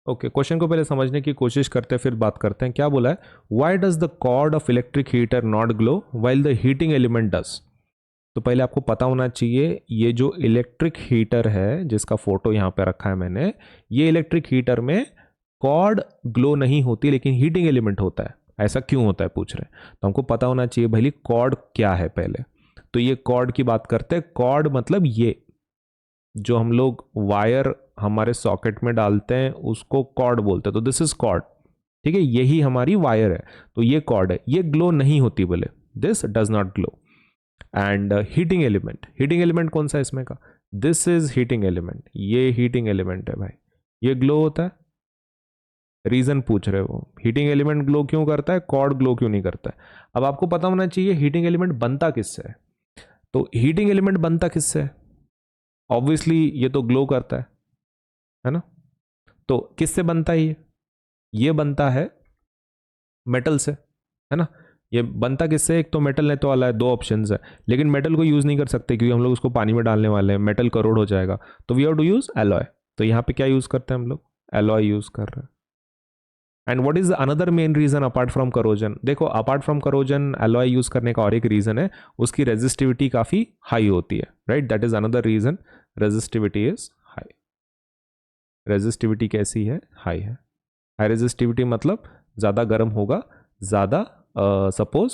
Okay, question को पहले समझने की कोशिश करते हैं फिर बात करते हैं। क्या बोला है, why does the cord of electric heater not glow while the heating element does. तो पहले आपको पता होना चाहिए ये जो इलेक्ट्रिक हीटर है जिसका फोटो यहाँ पे रखा है मैंने, ये इलेक्ट्रिक हीटर में कॉर्ड ग्लो नहीं होती लेकिन हीटिंग एलिमेंट होता है। ऐसा क्यों होता है पूछ रहे हैं, तो हमको पता होना चाहिए भाई कॉर्ड क्या है पहले। तो ये कॉर्ड की बात करते हैं। कॉर्ड मतलब ये जो हम लोग वायर हमारे सॉकेट में डालते हैं उसको कॉर्ड बोलते हैं, तो दिस इज कॉर्ड। ठीक है, यही हमारी वायर है, तो ये कॉर्ड है। ये ग्लो नहीं होती बोले, this does not glow. And heating element, heating element कौन सा है इसमें का, दिस इज हीटिंग एलिमेंट, ये हीटिंग एलिमेंट है भाई, ये ग्लो होता है। रीजन पूछ रहे हो हीटिंग एलिमेंट ग्लो क्यों करता है, कॉर्ड ग्लो क्यों नहीं करता है। अब आपको पता होना चाहिए हीटिंग एलिमेंट बनता किससे है। तो हीटिंग एलिमेंट बनता किससे है, ऑब्वियसली ये तो ग्लो करता है ना। तो किससे बनता है ये बनता है मेटल से, है ना। ये बनता किससे, एक तो मेटल नेट वाला है, दो ऑप्शंस है, लेकिन मेटल को यूज नहीं कर सकते क्योंकि हम लोग उसको पानी में डालने वाले हैं, मेटल करोड हो जाएगा। तो we have to use alloy. तो यहाँ पे क्या यूज करते हैं हम लोग, एलॉय यूज कर रहे हैं। And what is another main reason apart from corrosion, देखो apart from corrosion alloy use करने का और एक रीजन है, उसकी रेजिस्टिविटी काफी हाई होती है, right, that is another reason, resistivity is high. Resistivity कैसी है, हाई है। हाई रेजिस्टिविटी मतलब ज़्यादा गर्म होगा, ज़्यादा सपोज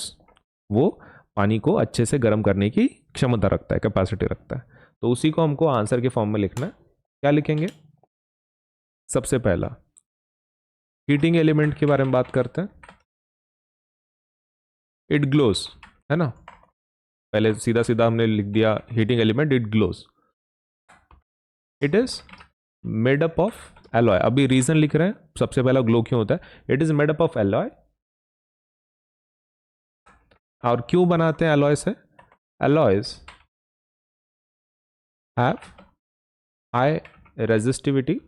वो पानी को अच्छे से गर्म करने की क्षमता रखता है, कैपेसिटी रखता है। तो उसी को हमको आंसर के फॉर्म में लिखना है। क्या लिखेंगे, सबसे पहला हीटिंग एलिमेंट के बारे में बात करते हैं। इट ग्लोस, है ना, पहले सीधा सीधा हमने लिख दिया heating element, it glows, it is made up of alloy. अभी रीजन लिख रहे हैं, सबसे पहला ग्लो क्यों होता है, it is made up of alloy. और क्यों बनाते हैं एलॉय से, alloys have high resistivity,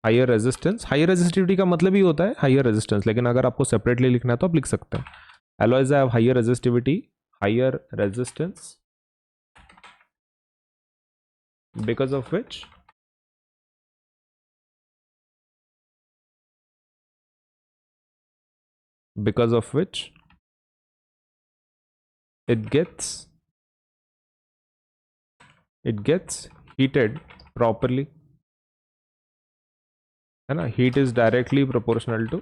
higher resistance. Higher resistivity का मतलब ही होता है हायर रेजिस्टेंस, लेकिन अगर आपको सेपरेटली लिखना है तो आप लिख सकते हैं alloys have higher resistivity, higher resistance, because of which because of which it gets heated properly, है ना। heat is directly proportional to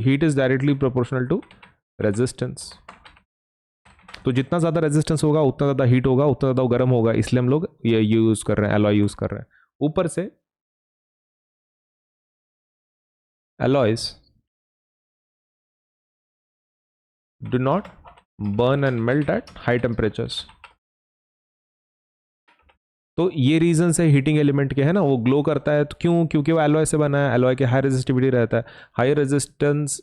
heat is directly proportional to resistance। तो जितना ज़्यादा रेजिस्टेंस होगा उतना ज़्यादा हीट होगा, उतना ज़्यादा गर्म होगा, इसलिए हम लोग ये यूज़ कर रहे हैं, एलॉय यूज़ कर रहे हैं। ऊपर से alloys do not burn and melt at high temperatures. तो ये रीजन है हीटिंग एलिमेंट के, है ना, वो ग्लो करता है। तो क्यों, क्योंकि वो एलॉय से बना है, एलॉय के हाई रेजिस्टिविटी रहता है, high resistance,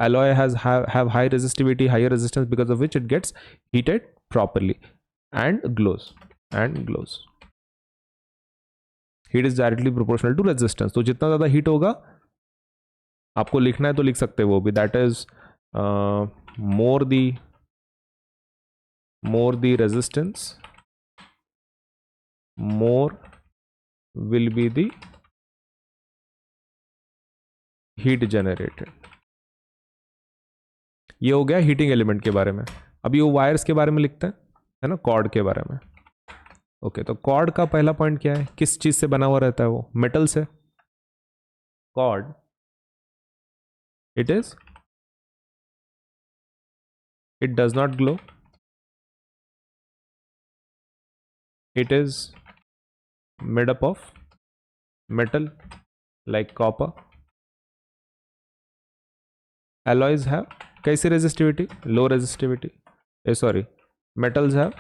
alloy has have high resistivity, higher resistance, because of which it gets heated properly and glows. Heat is directly proportional to resistance. तो जितना ज़्यादा हीट होगा, आपको लिखना है तो लिख सकते हो वो भी, that is more the resistance, more will be the heat generated। ये हो गया हीटिंग एलिमेंट के बारे में। अब ये वायर्स के बारे में लिखते हैं, है ना, कॉर्ड के बारे में। ओके, तो कॉर्ड का पहला पॉइंट क्या है, किस चीज से बना हुआ रहता है, वो मेटल से। Cord it does not glow, it is made up of metal like copper। alloys have कैसी resistivity, low resistivity, sorry, metals have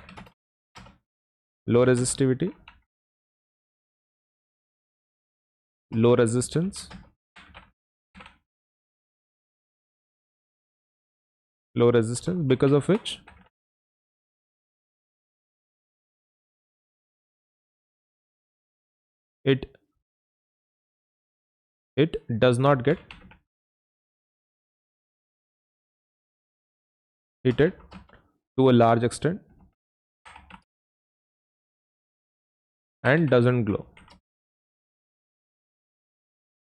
low resistivity, low resistance, because of which it does not get heated to a large extent and doesn't glow.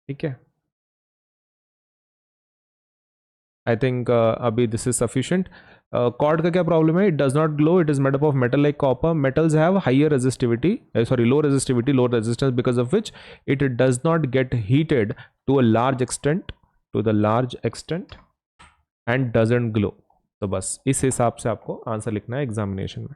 ठीक है, I think अभी this is sufficient. Cord का क्या problem है? It does not glow, it is made up of metal like copper. Metals have higher resistivity, sorry low resistivity, low resistance, because of which it does not get heated to a large extent, to the large extent and doesn't glow. तो बस इस हिसाब से आपको answer लिखना है examination में.